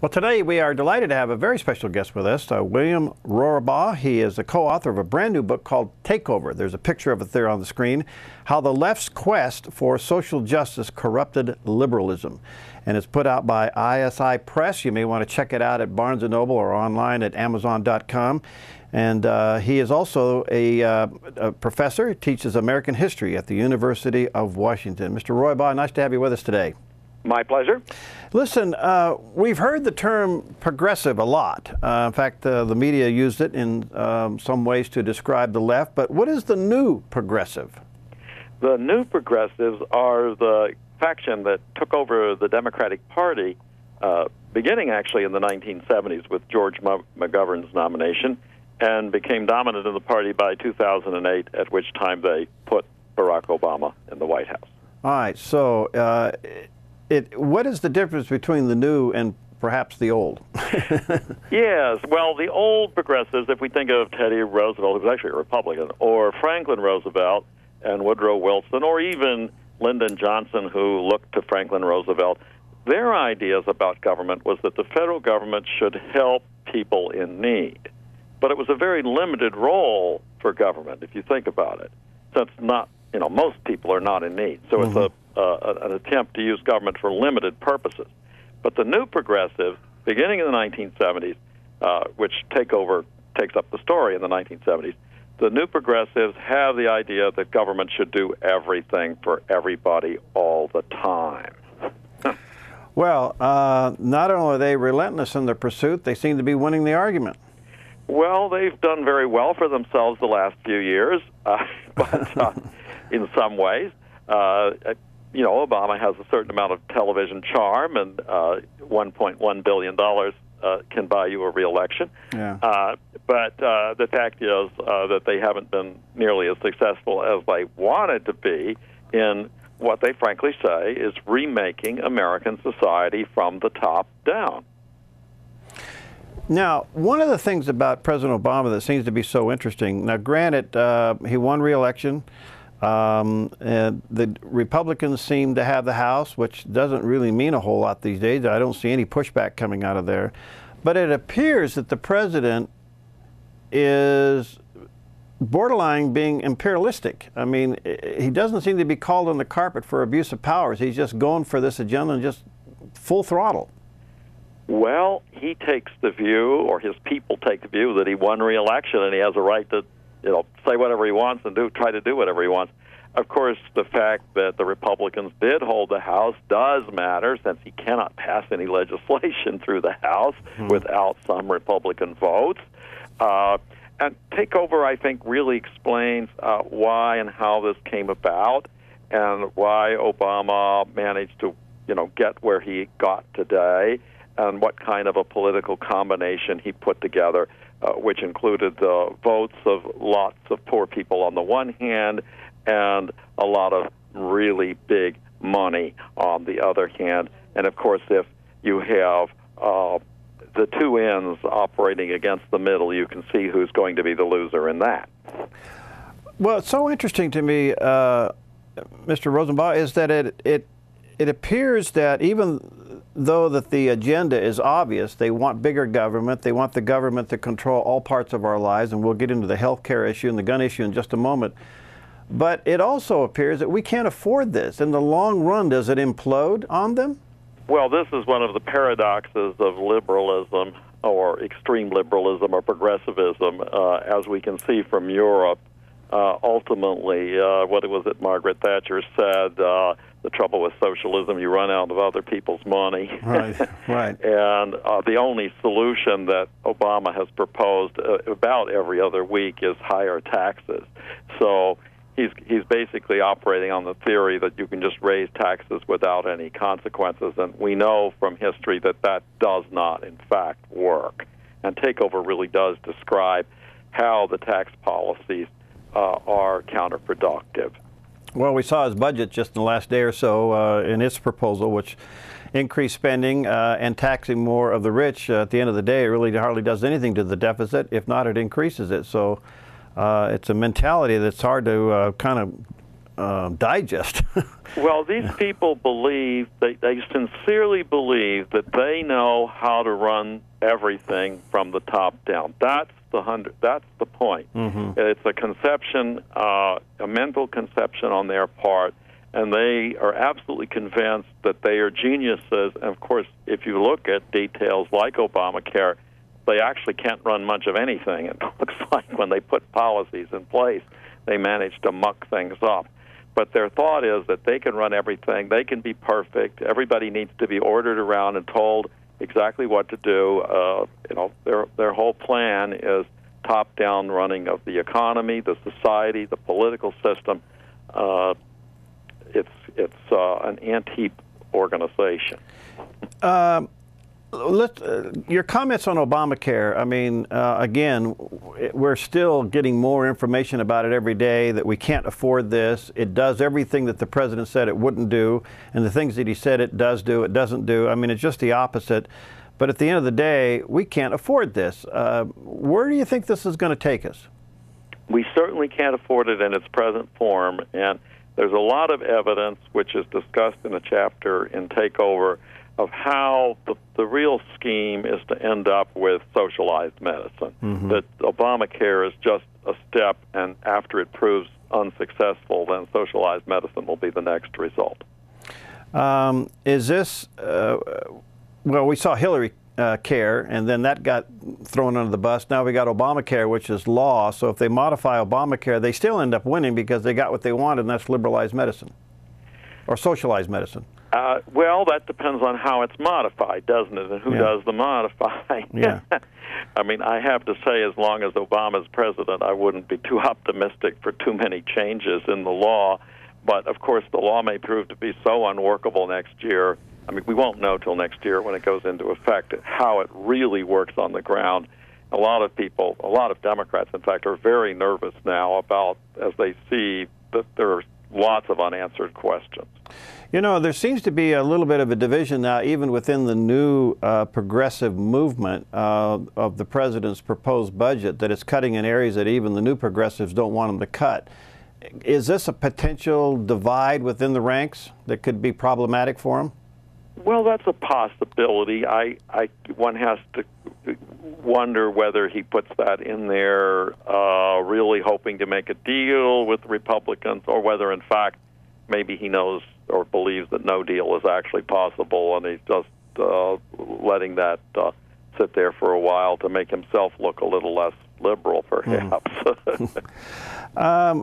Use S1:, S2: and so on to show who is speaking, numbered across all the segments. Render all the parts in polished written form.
S1: Well, today we are delighted to have a very special guest with us, William Rorabaugh. He is the co-author of a brand new book called Takeover. There's a picture of it there on the screen. How the Left's Quest for Social Justice Corrupted Liberalism. And it's put out by ISI Press. You may want to check it out at Barnes & Noble or online at Amazon.com. And he is also a professor. He teaches American history at the University of Washington. Mr. Rohrbaugh, nice to have you with us today.
S2: My pleasure.
S1: Listen, we've heard the term progressive a lot. In fact, the media used it in some ways to describe the left. But what is the new progressive?
S2: The new progressives are the faction that took over the Democratic Party, beginning actually in the 1970s with George McGovern's nomination, and became dominant in the party by 2008, at which time they put Barack Obama in the White House.
S1: All right, so what is the difference between the new and perhaps the old?
S2: Yes, well, the old progressives, if we think of Teddy Roosevelt, who was actually a Republican, or Franklin Roosevelt and Woodrow Wilson, or even Lyndon Johnson, who looked to Franklin Roosevelt, their ideas about government was that the federal government should help people in need. But it was a very limited role for government, if you think about it, since most people are not in need. So it's an attempt to use government for limited purposes. But the new progressive, beginning in the 1970s, which Takeover takes up the story in the 1970s, the new progressives have the idea that government should do everything for everybody all the time.
S1: Well, not only are they relentless in their pursuit, they seem to be winning the argument.
S2: Well, they've done very well for themselves the last few years, but in some ways, Obama has a certain amount of television charm, and $1.1 billion can buy you a re-election.
S1: Yeah.
S2: But the fact is that they haven't been nearly as successful as they wanted to be in what they frankly say is remaking American society from the top down.
S1: Now, one of the things about President Obama that seems to be so interesting, now granted, he won re-election. The Republicans seem to have the House, which doesn't really mean a whole lot these days. I don't see any pushback coming out of there. But it appears that the president is borderline being imperialistic. I mean, he doesn't seem to be called on the carpet for abuse of powers. He's just going for this agenda and just full throttle.
S2: Well, he takes the view, or his people take the view, that he won re-election and he has a right to say whatever he wants and try to do whatever he wants. Of course, the fact that the Republicans did hold the House does matter, since he cannot pass any legislation through the House without some Republican votes. And Takeover, I think, really explains why and how this came about, and why Obama managed to, get where he got today, and what kind of a political combination he put together, which included the votes of lots of poor people on the one hand and a lot of really big money on the other hand. And, of course, if you have the two ends operating against the middle, you can see who's going to be the loser in that.
S1: Well, it's so interesting to me, Mr. Rosenbaum, is that it appears that even though that the agenda is obvious, they want bigger government, they want the government to control all parts of our lives, and we'll get into the health care issue and the gun issue in just a moment. But it also appears that we can't afford this. In the long run, does it implode on them?
S2: Well, this is one of the paradoxes of liberalism, or extreme liberalism, or progressivism, as we can see from Europe. Ultimately, what was it Margaret Thatcher said, the trouble with socialism, you run out of other people's money.
S1: Right, right.
S2: And the only solution that Obama has proposed about every other week is higher taxes. So he's basically operating on the theory that you can just raise taxes without any consequences. And we know from history that that does not, in fact, work. And Takeover really does describe how the tax policies are counterproductive.
S1: Well, we saw his budget just in the last day or so in its proposal, which increased spending and taxing more of the rich. At the end of the day, it really hardly does anything to the deficit. If not, it increases it. So it's a mentality that's hard to kind of digest.
S2: Well, these people believe, they sincerely believe that they know how to run everything from the top down. That's the point. Mm-hmm. It's a conception, a mental conception on their part, and they are absolutely convinced that they are geniuses. And of course, if you look at details like Obamacare, they actually can't run much of anything. It looks like when they put policies in place, they manage to muck things up. But their thought is that they can run everything, they can be perfect, everybody needs to be ordered around and told exactly what to do. Their whole plan is top-down running of the economy, the society, the political system. It's an ant-heap organization.
S1: Your comments on Obamacare, I mean, again, we're still getting more information about it every day, that we can't afford this. It does everything that the president said it wouldn't do, and the things that he said it does do, it doesn't do. I mean, it's just the opposite. But at the end of the day, we can't afford this. Where do you think this is going to take us?
S2: We certainly can't afford it in its present form, and there's a lot of evidence, which is discussed in a chapter in Takeover, of how the real scheme is to end up with socialized medicine. Mm-hmm. That Obamacare is just a step, and after it proves unsuccessful, then socialized medicine will be the next result.
S1: Is this, well, we saw Hillary Care, and then that got thrown under the bus. Now we got Obamacare, which is law. So if they modify Obamacare, they still end up winning because they got what they wanted, and that's liberalized medicine or socialized medicine.
S2: Well, that depends on how it's modified, doesn't it, and who does the modifying.
S1: Yeah.
S2: I mean, I have to say, as long as Obama's president, I wouldn't be too optimistic for too many changes in the law. But, of course, the law may prove to be so unworkable next year. I mean, we won't know till next year when it goes into effect how it really works on the ground. A lot of people, a lot of Democrats, in fact, are very nervous now about, as they see that there are lots of unanswered questions.
S1: You know, there seems to be a little bit of a division now, even within the new progressive movement of the president's proposed budget, that it's cutting in areas that even the new progressives don't want them to cut. Is this a potential divide within the ranks that could be problematic for him?
S2: Well, that's a possibility. One has to wonder whether he puts that in there really hoping to make a deal with the Republicans, or whether, in fact, maybe he knows or believes that no deal is actually possible, and he's just letting that sit there for a while to make himself look a little less liberal, perhaps.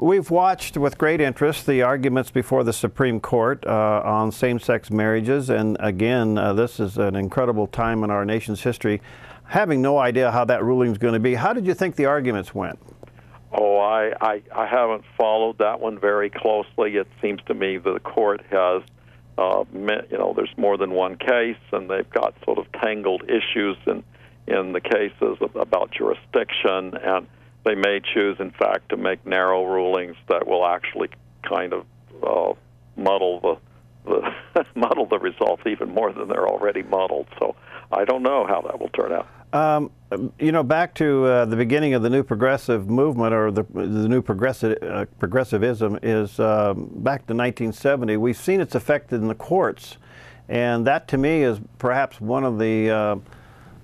S1: We've watched with great interest the arguments before the Supreme Court on same-sex marriages, and again, this is an incredible time in our nation's history. Having no idea how that ruling is going to be, how did you think the arguments went?
S2: Oh, I haven't followed that one very closely. It seems to me that the court has, there's more than one case, and they've got sort of tangled issues in the cases about jurisdiction, and they may choose, in fact, to make narrow rulings that will actually kind of muddle the results even more than they're already muddled. So I don't know how that will turn out.
S1: You know, back to the beginning of the new progressive movement, or the new progressivism, is back to 1970. We've seen its effect in the courts, and that to me is perhaps one of the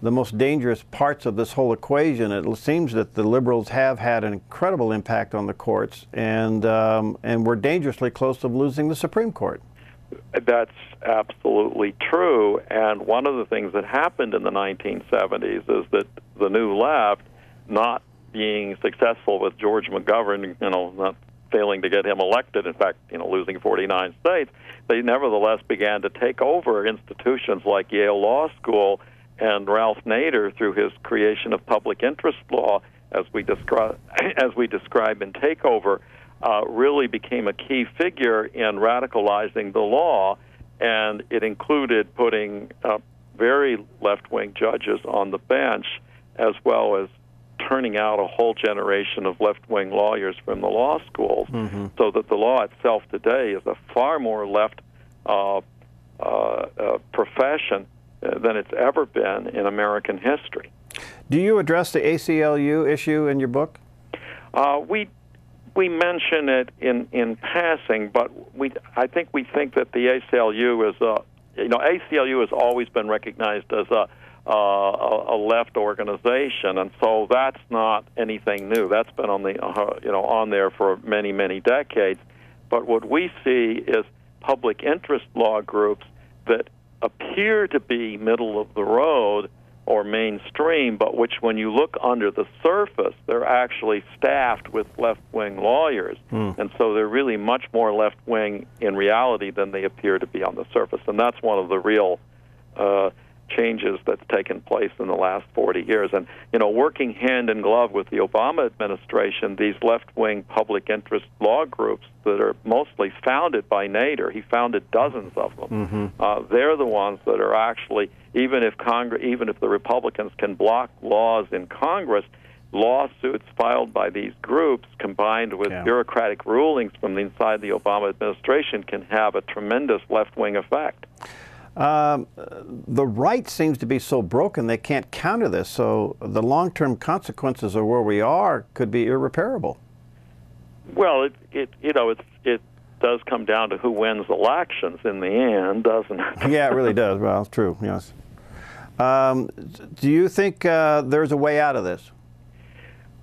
S1: most dangerous parts of this whole equation. It seems that the liberals have had an incredible impact on the courts, and we're dangerously close to losing the Supreme Court.
S2: That's absolutely true. And one of the things that happened in the 1970s is that the New Left, not being successful with George McGovern, not failing to get him elected, in fact, losing 49 states, they nevertheless began to take over institutions like Yale Law School, and Ralph Nader, through his creation of public interest law, as we describe in Takeover, really became a key figure in radicalizing the law, and it included putting very left-wing judges on the bench, as well as turning out a whole generation of left-wing lawyers from the law schools, so that the law itself today is a far more left profession than it's ever been in American history.
S1: Do you address the ACLU issue in your book?
S2: We we mention it in passing, but I think we think that the ACLU is ACLU has always been recognized as a left organization, and so that's not anything new. That's been on the on there for many decades. But what we see is public interest law groups that appear to be middle of the road or mainstream, but which, when you look under the surface, they're actually staffed with left-wing lawyers. And so they're really much more left-wing in reality than they appear to be on the surface. And that's one of the real changes that's taken place in the last 40 years. And, working hand in glove with the Obama administration, these left-wing public interest law groups that are mostly founded by Nader, he founded dozens of them, they're the ones that are actually, even if the Republicans can block laws in Congress, lawsuits filed by these groups combined with bureaucratic rulings from inside the Obama administration can have a tremendous left-wing effect.
S1: The right seems to be so broken they can't counter this, so the long-term consequences of where we are could be irreparable.
S2: Well, it does come down to who wins elections in the end, doesn't it?
S1: Yeah, it really does. Well, it's true, yes. Do you think there's a way out of this?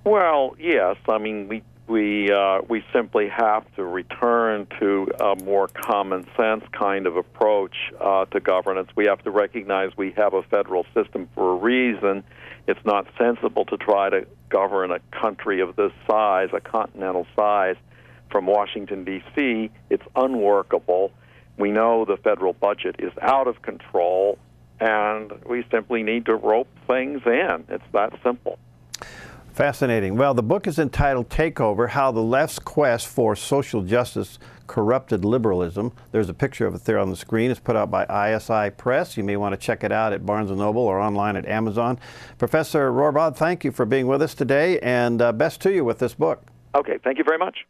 S2: Well, yes. I mean, we simply have to return to a more common sense kind of approach to governance. We have to recognize we have a federal system for a reason. It's not sensible to try to govern a country of this size, a continental size, from Washington, D.C. It's unworkable. We know the federal budget is out of control, and we simply need to rope things in. It's that simple.
S1: Fascinating. Well, the book is entitled Takeover, How the Left's Quest for Social Justice Corrupted Liberalism. There's a picture of it there on the screen. It's put out by ISI Press. You may want to check it out at Barnes & Noble or online at Amazon. Professor Rohrbaugh, thank you for being with us today, and best to you with this book.
S2: Okay, thank you very much.